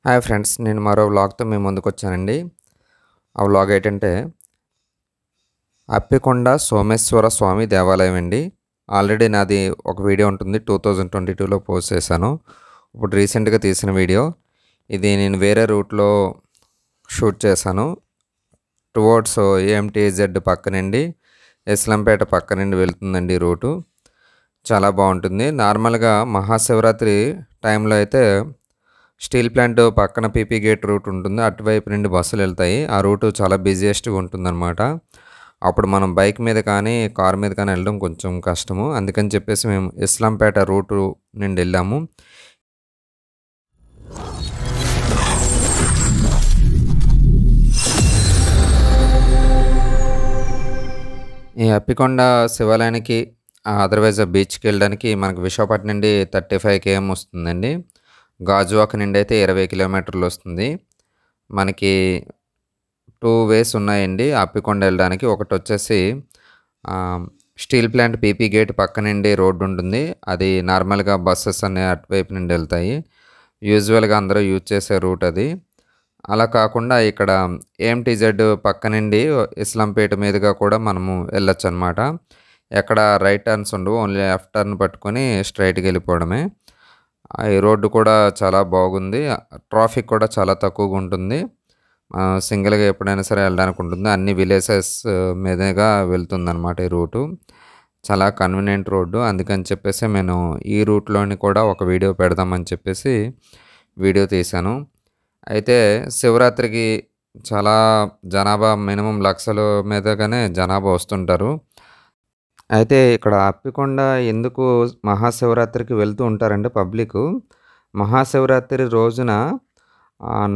Hi friends, నేను మరో వ్లాగ్తో మీ ముందుకు వచ్చానండి. ఆ వ్లాగ్ ఏంటంటే అప్పికొండ సోమేశ్వర స్వామి దేవాలయం అండి. ఆల్రెడీ నాది ఒక వీడియో ఉంటుంది, 2022లో పోస్ట్ చేశాను. ఇప్పుడు రీసెంట్గా తీసిన వీడియో ఇది. నేను వేరే రూట్లో షూట్ చేశాను. టువర్డ్స్ ఏఎంటీజెడ్ పక్క నుండి ఇస్లాంపేట పక్క నుండి వెళ్తుందండి రూటు. చాలా బాగుంటుంది. నార్మల్గా మహాశివరాత్రి టైంలో అయితే స్టీల్ ప్లాంట్ పక్కన పీపీ గేట్ రూట్ ఉంటుంది, అటువైపు నుండి బస్సులు వెళ్తాయి. ఆ రూటు చాలా బిజియెస్ట్గా ఉంటుందన్నమాట. అప్పుడు మనం బైక్ మీద కానీ కార్ మీద కానీ వెళ్ళడం కొంచెం కష్టము. అందుకని చెప్పేసి మేము ఇస్లాంపేట రూటు నుండి వెళ్ళాము. ఈ అప్పికొండ శివాలయానికి అదర్వైజ్ బీచ్కి వెళ్ళడానికి మనకు విశాఖపట్నం నుండి 35 km వస్తుందండి. గాజువాక నుండి అయితే 20 కిలోమీటర్లు వస్తుంది. మనకి 2 వేస్ ఉన్నాయండి అప్పికొండ వెళ్ళడానికి. ఒకటి వచ్చేసి స్టీల్ ప్లాంట్ పీపీ గేట్ పక్క నుండి రోడ్డు ఉంటుంది. అది నార్మల్గా బస్సెస్ అనే అటువైపు నుండి వెళ్తాయి. యూజువల్గా అందరూ యూజ్ చేసే రూట్ అది. అలా కాకుండా ఇక్కడ ఏఎంటీజెడ్ పక్క నుండి ఇస్లాంపేట మీదుగా కూడా మనము వెళ్ళొచ్చు అనమాట. ఎక్కడ రైట్ టర్న్స్ ఉండవు, ఓన్లీ లెఫ్ట్ టర్న్ పట్టుకొని స్ట్రైట్గా వెళ్ళిపోవడమే. ఈ రోడ్డు కూడా చాలా బాగుంది. ట్రాఫిక్ కూడా చాలా తక్కువగా ఉంటుంది. సింగిల్గా ఎప్పుడైనా సరే వెళ్ళడానికి ఉంటుంది. అన్ని విలేజెస్ మీదుగా వెళ్తుందన్నమాట ఈ రూటు. చాలా కన్వీనియంట్ రోడ్డు. అందుకని చెప్పేసి నేను ఈ రూట్లోని కూడా ఒక వీడియో పెడదామని చెప్పేసి వీడియో తీశాను. అయితే శివరాత్రికి చాలా జనాభా, మినిమం లక్షల మీదగానే జనాభా వస్తుంటారు. అయితే ఇక్కడ అప్పికొండ ఎందుకు మహాశివరాత్రికి వెళ్తూ ఉంటారంటే పబ్లిక్ మహాశివరాత్రి రోజున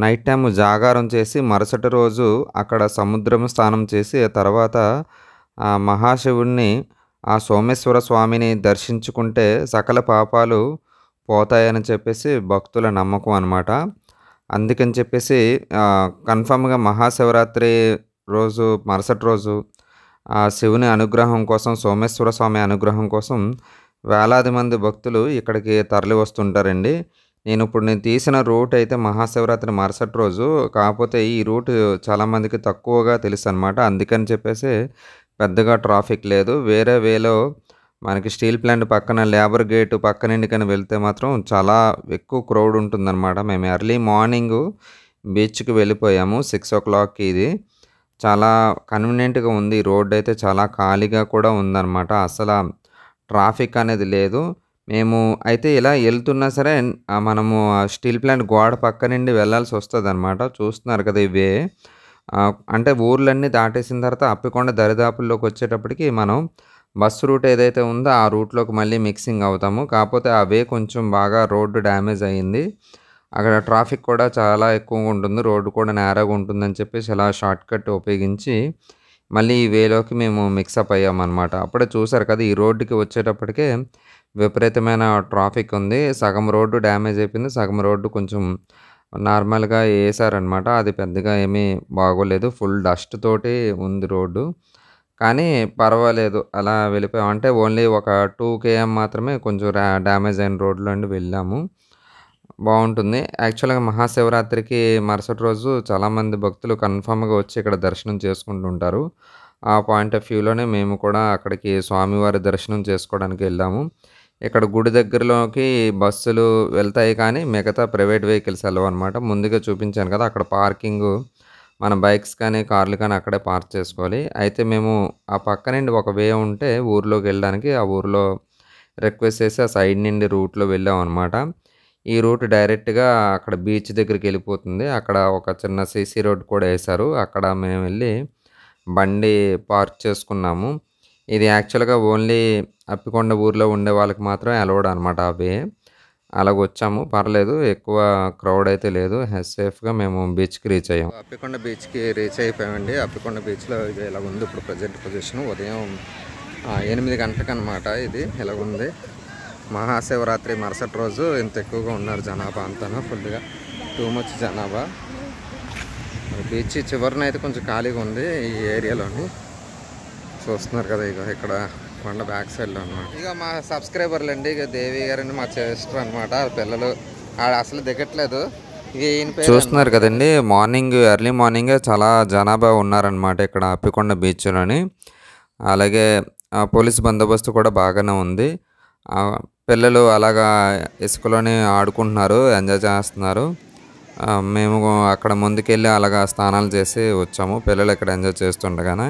నైట్ టైం జాగారం చేసి మరుసటి రోజు అక్కడ సముద్రం స్నానం చేసి తర్వాత మహాశివుణ్ణి ఆ సోమేశ్వర స్వామిని దర్శించుకుంటే సకల పాపాలు పోతాయని చెప్పేసి భక్తుల నమ్మకం అన్నమాట. అందుకని చెప్పేసి కన్ఫామ్గా మహాశివరాత్రి రోజు మరుసటి రోజు శివుని అనుగ్రహం కోసం, సోమేశ్వర స్వామి అనుగ్రహం కోసం వేలాది మంది భక్తులు ఇక్కడికి తరలి వస్తుంటారండి. నేను తీసిన రూట్ అయితే మహాశివరాత్రి మరుసటి రోజు, కాకపోతే ఈ రూట్ చాలామందికి తక్కువగా తెలుసు అనమాట. అందుకని చెప్పేసి పెద్దగా ట్రాఫిక్ లేదు. వేరే వేలో మనకి స్టీల్ ప్లాంట్ పక్కన లేబర్ గేటు పక్క నుండి కానీ వెళ్తే మాత్రం చాలా ఎక్కువ క్రౌడ్ ఉంటుందన్నమాట. మేము ఎర్లీ మార్నింగ్ బీచ్కి వెళ్ళిపోయాము 6 o'clockకి. ఇది చాలా కన్వీనియంట్గా ఉంది. ఈ రోడ్ అయితే చాలా ఖాళీగా కూడా ఉందన్నమాట. అసలు ట్రాఫిక్ అనేది లేదు. మేము అయితే ఇలా వెళ్తున్నా సరే మనము స్టీల్ ప్లాంట్ గోడ పక్క నుండి వెళ్ళాల్సి వస్తుంది అనమాట. చూస్తున్నారు కదా ఇవే. అంటే ఊర్లన్నీ దాటేసిన తర్వాత అప్పికొండ దరిదాపుల్లోకి వచ్చేటప్పటికి మనం బస్సు రూట్ ఏదైతే ఉందో ఆ రూట్లోకి మళ్ళీ మిక్సింగ్ అవుతాము. కాకపోతే అవే కొంచెం బాగా రోడ్డు డ్యామేజ్ అయ్యింది. అక్కడ ట్రాఫిక్ కూడా చాలా ఎక్కువగా ఉంటుంది, రోడ్డు కూడా నేరాగా ఉంటుందని చెప్పేసి ఇలా షార్ట్ కట్ ఉపయోగించి మళ్ళీ ఈ వేలోకి మేము మిక్సప్ అయ్యామన్నమాట. అప్పుడే చూసారు కదా, ఈ రోడ్డుకి వచ్చేటప్పటికే విపరీతమైన ట్రాఫిక్ ఉంది. సగం రోడ్డు డ్యామేజ్ అయిపోయింది, సగం రోడ్డు కొంచెం నార్మల్గా వేసారనమాట. అది పెద్దగా ఏమీ బాగోలేదు, ఫుల్ డస్ట్ తోటి ఉంది రోడ్డు. కానీ పర్వాలేదు, అలా వెళ్ళిపోయాం. అంటే ఓన్లీ ఒక 2 km మాత్రమే కొంచెం డ్యామేజ్ అయిన రోడ్లో నుండి వెళ్ళాము. బాగుంటుంది. యాక్చువల్గా మహాశివరాత్రికి మరుసటి రోజు చాలామంది భక్తులు కన్ఫామ్గా వచ్చి ఇక్కడ దర్శనం చేసుకుంటూ ఉంటారు. ఆ పాయింట్ ఆఫ్ వ్యూలోనే మేము కూడా అక్కడికి స్వామివారి దర్శనం చేసుకోవడానికి వెళ్ళాము. ఇక్కడ గుడి దగ్గరలోకి బస్సులు వెళ్తాయి, కానీ మిగతా ప్రైవేట్ వెహికల్స్ వెళ్ళవు అనమాట. ముందుగా చూపించాను కదా, అక్కడ పార్కింగ్ మన బైక్స్ కానీ కార్లు కానీ అక్కడే పార్క్ చేసుకోవాలి. అయితే మేము ఆ పక్క నుండి ఒక వే ఉంటే ఊర్లోకి వెళ్ళడానికి ఆ ఊర్లో రిక్వెస్ట్ చేసి ఆ సైడ్ నుండి రూట్లో వెళ్ళాం అనమాట. ఈ రూట్ డైరెక్ట్గా అక్కడ బీచ్ దగ్గరికి వెళ్ళిపోతుంది. అక్కడ ఒక చిన్న సీసీ రోడ్ కూడా వేశారు. అక్కడ మేము వెళ్ళి బండి పార్క్ చేసుకున్నాము. ఇది యాక్చువల్గా ఓన్లీ అప్పికొండ ఊర్లో ఉండే వాళ్ళకి మాత్రమే అలౌడ్ అనమాట ఆ వే. అలాగొచ్చాము, పర్లేదు, ఎక్కువ క్రౌడ్ అయితే లేదు. సేఫ్గా మేము బీచ్కి రీచ్ అయ్యాము. అప్పికొండ బీచ్కి రీచ్ అయిపోయామండి. అప్పికొండ బీచ్లో ఇది ఇలా ఉంది ఇప్పుడు ప్రజెంట్ పొజిషన్. ఉదయం 8 గంటలకు అనమాట. ఇది ఇలాగుంది. మహాశివరాత్రి మరుసటి రోజు ఇంత ఎక్కువగా ఉన్నారు జనాభా అంతా, ఫుల్గా టూ మచ్ జనాభా. బీచ్ చివరిన అయితే కొంచెం ఖాళీగా ఉంది ఈ ఏరియాలోని. చూస్తున్నారు కదా, ఇక ఇక్కడ కొండ బ్యాక్ సైడ్లో అనమాట. ఇక మా సబ్స్క్రైబర్లు అండి, ఇక దేవి గారండి మా సిస్టర్ అనమాట. పిల్లలు ఆడ అసలు దిగట్లేదు, చూస్తున్నారు కదండి, ఎర్లీ మార్నింగే చాలా జనాభా ఉన్నారనమాట ఇక్కడ అప్పికొండ బీచ్లోని. అలాగే పోలీస్ బందోబస్తు కూడా బాగానే ఉంది. పిల్లలు అలాగా ఇసుకలోని ఆడుకుంటున్నారు, ఎంజాయ్ చేస్తున్నారు. మేము అక్కడ ముందుకెళ్ళి అలాగా స్నానాలు చేసి వచ్చాము, పిల్లలు ఇక్కడ ఎంజాయ్ చేస్తుండగానే.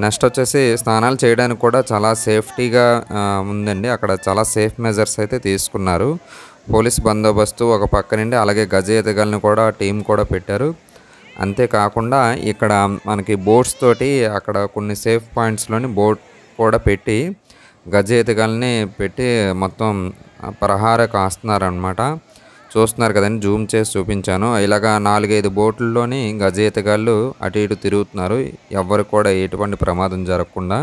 నెక్స్ట్ వచ్చేసి స్నానాలు చేయడానికి కూడా చాలా సేఫ్టీగా ఉందండి. అక్కడ చాలా సేఫ్ మెజర్స్ అయితే తీసుకున్నారు. పోలీస్ బందోబస్తు ఒక పక్క నుండి, అలాగే గజ ఈతగాళ్ళని కూడా టీం కూడా పెట్టారు. అంతేకాకుండా ఇక్కడ మనకి బోట్స్ తోటి అక్కడ కొన్ని సేఫ్ పాయింట్స్లోని బోట్ కూడా పెట్టి గజ ఈతగాళ్ళని పెట్టి మొత్తం ప్రహార కాస్తున్నారనమాట. చూస్తున్నారు కదండి, జూమ్ చేసి చూపించాను. ఇలాగా 4-5 బోట్లలోని గజ ఈతగాళ్ళు అటు ఇటు తిరుగుతున్నారు, ఎవరు కూడా ఎటువంటి ప్రమాదం జరగకుండా.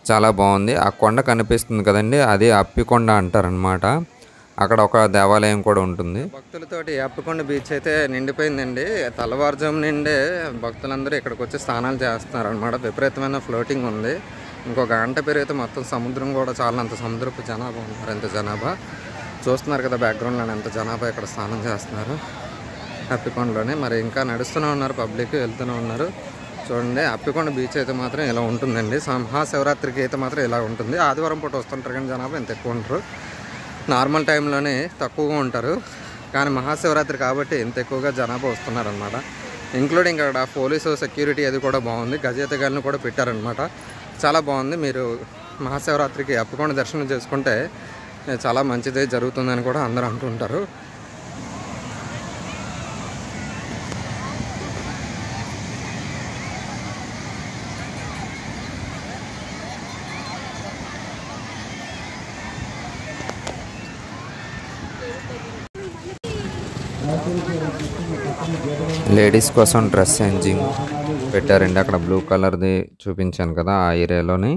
చాలా బాగుంది. ఆ కొండ కనిపిస్తుంది కదండి, అది అప్పికొండ అంటారనమాట. అక్కడ ఒక దేవాలయం కూడా ఉంటుంది. భక్తులతోటి అప్పికొండ బీచ్ అయితే నిండిపోయిందండి. తెల్లవారుజాము నిండే భక్తులందరూ ఇక్కడికి వచ్చి స్నానాలు చేస్తున్నారు అనమాట. విపరీతమైన ఫ్లోటింగ్ ఉంది. ఇంకొక గంట పెరిగితే మొత్తం సముద్రం కూడా చాలంత సముద్రపు జనాభా ఉన్నారు. ఎంత జనాభా చూస్తున్నారు కదా, బ్యాక్గ్రౌండ్లో ఎంత జనాభా ఇక్కడ స్నానం చేస్తున్నారు అప్పికొండలోనే. మరి ఇంకా నడుస్తూనే ఉన్నారు, పబ్లిక్ వెళ్తూనే ఉన్నారు. చూడండి, అప్పికొండ బీచ్ అయితే మాత్రం ఇలా ఉంటుందండి. మహాశివరాత్రికి అయితే మాత్రం ఇలా ఉంటుంది. ఆదివారం పూట వస్తుంటారు కానీ జనాభా ఎంత ఎక్కువ ఉంటారు. నార్మల్ టైంలోనే తక్కువగా ఉంటారు, కానీ మహాశివరాత్రి కాబట్టి ఇంత ఎక్కువగా జనాభా వస్తున్నారనమాట. ఇంక్లూడింగ్ అక్కడ పోలీసు సెక్యూరిటీ అది కూడా బాగుంది. గజేతగాళ్ళని కూడా పెట్టారనమాట. చాలా బాగుంది. మీరు మహాశివరాత్రికి అప్పికొండ దర్శనం చేసుకుంటే చాలా మంచిదే జరుగుతుందని కూడా అందరూ అంటుంటారు. లేడీస్ కోసం డ్రెస్ చేంజింగ్ పెట్టారండి. అక్కడ బ్లూ కలర్ది చూపించాను కదా, ఆ ఏరియాలోని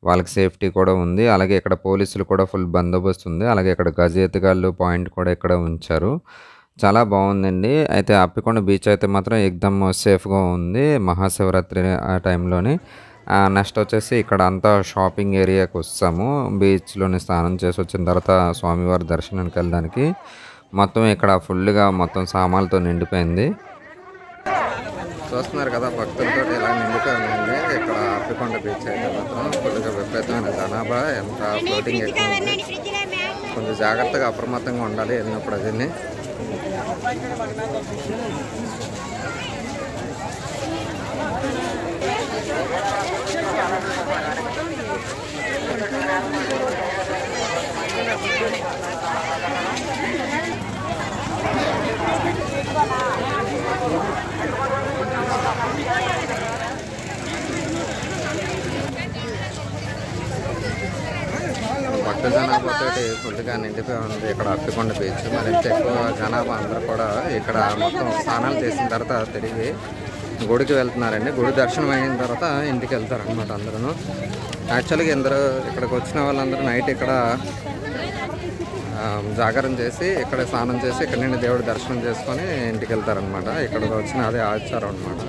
వాళ్ళకి సేఫ్టీ కూడా ఉంది. అలాగే ఇక్కడ పోలీసులు కూడా ఫుల్ బందోబస్తు ఉంది. అలాగే ఇక్కడ గజ ఈతగాళ్ళు పాయింట్ కూడా ఇక్కడ ఉంచారు. చాలా బాగుందండి. అయితే అప్పికొండ బీచ్ అయితే మాత్రం ఎక్దమ్ సేఫ్గా ఉంది మహాశివరాత్రి ఆ టైంలోని. నెక్స్ట్ వచ్చేసి ఇక్కడ అంతా షాపింగ్ ఏరియాకి వస్తాము. బీచ్లోని స్నానం చేసి వచ్చిన తర్వాత స్వామివారి దర్శనానికి వెళ్ళడానికి మొత్తం ఇక్కడ ఫుల్గా మొత్తం సామాన్లతో నిండిపోయింది. చూస్తున్నారు కదా, భక్తులతో ఇలా నిండిపోయి ఉందండి ఇక్కడ అప్పికొండ బీచ్ అయితే మాత్రం. ఫుల్గా విపరీతమైన జనాభా, ఎంత ఫ్లోటింగ్ ఎక్కువ ఉంది. కొంచెం జాగ్రత్తగా అప్రమత్తంగా ఉండాలి వెళ్ళినప్పుడు. అదిని భక్త జనాభాతో ఫుల్గా నిండిపోయి ఉంది ఇక్కడ అప్పికొండ బీచ్. మరింత ఎక్కువ జనాభా అందరూ కూడా ఇక్కడ మొత్తం స్నానాలు చేసిన తర్వాత తిరిగి గుడికి వెళ్తున్నారండి. గుడి దర్శనం అయిన తర్వాత ఇంటికి వెళ్తారనమాట అందరూ. యాక్చువల్గా ఇక్కడికి వచ్చిన వాళ్ళందరూ నైట్ ఇక్కడ జాగరణ చేసి ఇక్కడ స్నానం చేసి ఇక్కడ నుండి దేవుడి దర్శనం చేసుకొని ఇంటికి వెళ్తారనమాట. ఇక్కడికి వచ్చిన అదే ఆచారం అనమాట.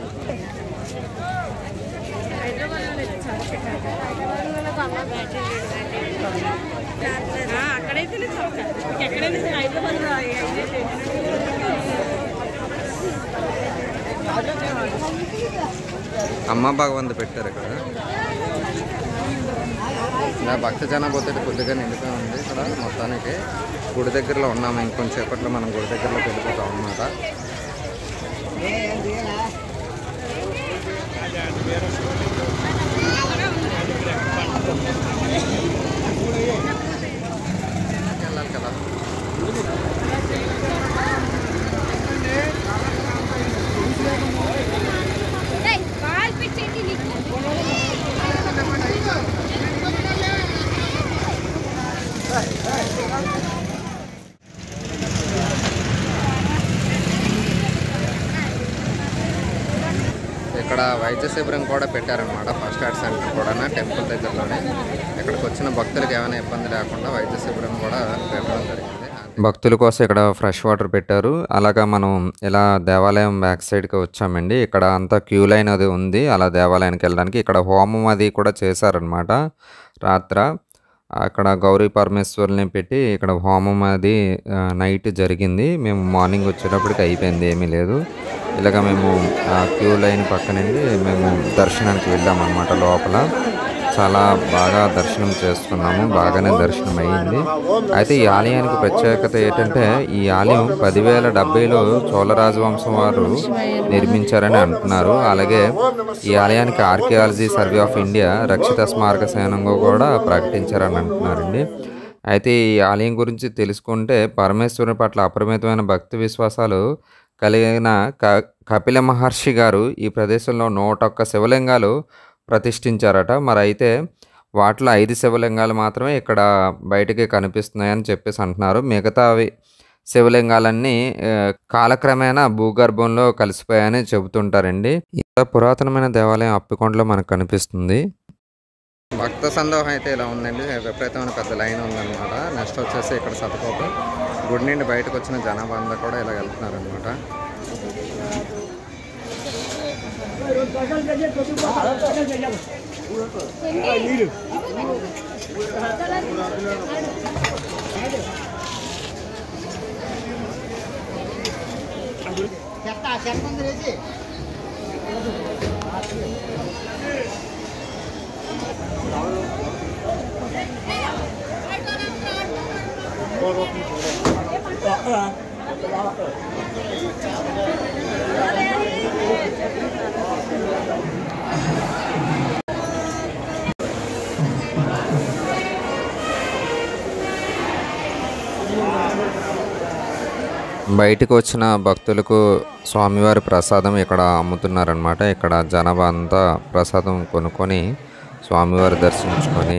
అమ్మ భగవంతు పెట్టారు ఇక్కడ. ఇలా భక్త జనాభాతో కొద్దిగా నిండిపోయి ఉంది ఇక్కడ మొత్తానికి. గుడి దగ్గరలో ఉన్నాము, ఇంకొంచెంసేపట్లో మనం గుడి దగ్గరలోకి వెళ్ళిపోతాం అన్నమాట. వెళ్ళాలి కదా. ఇక్కడ వైద్య శిబిరం కూడా పెట్టారనమాట. ఫస్ట్ ఎయిడ్ సెంటర్ కూడా టెంపుల్ దగ్గరలోనే. ఇక్కడికి వచ్చిన భక్తులకు ఏమైనా ఇబ్బంది లేకుండా వైద్య శిబిరం కూడా పెట్టడం జరిగింది. భక్తుల కోసం ఇక్కడ ఫ్రెష్ వాటర్ పెట్టారు. అలాగా మనం ఇలా దేవాలయం బ్యాక్ సైడ్కి వచ్చామండి. ఇక్కడ అంతా క్యూ లైన్ అది ఉంది అలా దేవాలయానికి వెళ్ళడానికి. ఇక్కడ హోమం అది కూడా చేశారనమాట రాత్ర. అక్కడ గౌరీ పరమేశ్వరులని పెట్టి ఇక్కడ హోమం అది నైట్ జరిగింది. మేము మార్నింగ్ వచ్చేటప్పటికి అయిపోయింది, ఏమీ లేదు. ఇలాగ మేము క్యూ లైన్ పక్కనుండి మేము దర్శనానికి వెళ్ళామన్నమాట. లోపల చాలా బాగా దర్శనం చేసుకున్నాము, బాగానే దర్శనం అయ్యింది. అయితే ఈ ఆలయానికి ప్రత్యేకత ఏంటంటే ఈ ఆలయం 1070లో చోళ రాజవంశం వారు నిర్మించారని అంటున్నారు. అలాగే ఈ ఆలయానికి ఆర్కియాలజీ సర్వే ఆఫ్ ఇండియా రక్షిత స్మారక చిహ్నంగా కూడా ప్రకటించారని అంటున్నారండి. అయితే ఈ ఆలయం గురించి తెలుసుకుంటే పరమేశ్వరుని పట్ల అపరిమితమైన భక్తి విశ్వాసాలు కలిగిన కపిల మహర్షి గారు ఈ ప్రదేశంలో 101 శివలింగాలు ప్రతిష్ఠించారట. మరి అయితే వాటిలో 5 శివలింగాలు మాత్రమే ఇక్కడ బయటికి కనిపిస్తున్నాయని చెప్పేసి అంటున్నారు. మిగతావి శివలింగాలన్నీ కాలక్రమేణా భూగర్భంలో కలిసిపోయాయని చెబుతుంటారండి. ఇంత పురాతనమైన దేవాలయం అప్పికొండలో మనకు కనిపిస్తుంది. భక్త సందోహం అయితే ఇలా ఉందండి, విపరీతమైన పెద్ద లైన్ ఉందన్నమాట. నెక్స్ట్ వచ్చేసి ఇక్కడ సతకోట గుడి నుండి బయటకు వచ్చిన జనాభా అంతా కూడా ఇలా వెళ్తున్నారు అనమాట. బయటకు వచ్చిన భక్తులకు స్వామివారి ప్రసాదం ఇక్కడ అమ్ముతున్నారనమాట. ఇక్కడ జనాభా అంతా ప్రసాదం కొనుక్కొని స్వామివారి దర్శించుకొని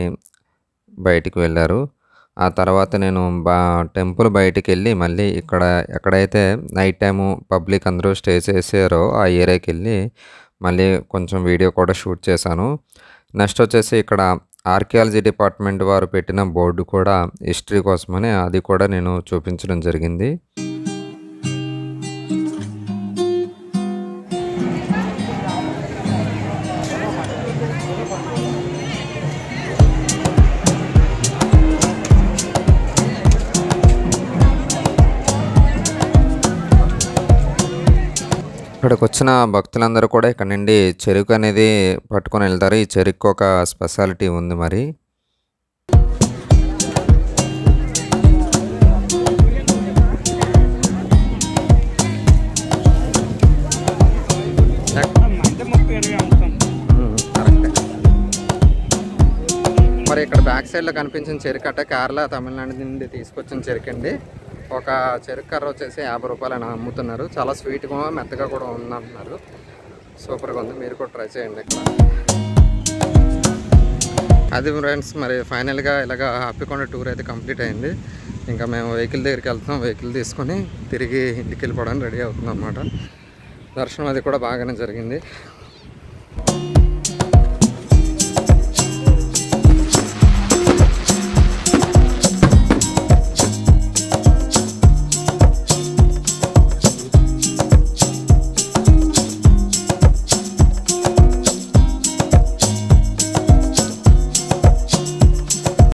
బయటికి వెళ్ళారు. ఆ తర్వాత నేను టెంపుల్ బయటికి వెళ్ళి మళ్ళీ ఇక్కడ ఎక్కడైతే నైట్ టైము పబ్లిక్ అందరూ స్టే చేసారో ఆ ఏరియాకి వెళ్ళి మళ్ళీ కొంచెం వీడియో కూడా షూట్ చేశాను. నెక్స్ట్ వచ్చేసి ఇక్కడ ఆర్కియాలజీ డిపార్ట్మెంట్ వారు పెట్టిన బోర్డు కూడా హిస్టరీ కోసమని అది కూడా నేను చూపించడం జరిగింది. ఇక్కడికి వచ్చిన భక్తులందరూ కూడా ఇక్కడ నుండి చెరుకు అనేది పట్టుకొని వెళ్తారు. ఈ చెరుకు ఒక స్పెషాలిటీ ఉంది. మరి మరి ఇక్కడ బ్యాక్ సైడ్లో కనిపించిన చెరుకు అట్ట కేరళ తమిళనాడు నుండి తీసుకొచ్చిన చెరుకు అండి. ఒక చెరుకు కర్ర వచ్చేసి 50 రూపాయలు అని అమ్ముతున్నారు. చాలా స్వీట్గా మెత్తగా కూడా ఉందంటున్నారు. సూపర్గా ఉంది, మీరు కూడా ట్రై చేయండి ఇక్కడ. అది ఫ్రెండ్స్, మరి ఫైనల్గా ఇలాగ అప్పికొండ టూర్ అయితే కంప్లీట్ అయింది. ఇంకా మేము వెహికల్ దగ్గరికి వెళ్తున్నాం. వెహికల్ తీసుకొని తిరిగి ఇంటికి వెళ్ళిపోవడానికి రెడీ అవుతున్నాం అన్నమాట. దర్శనం అది కూడా బాగానే జరిగింది.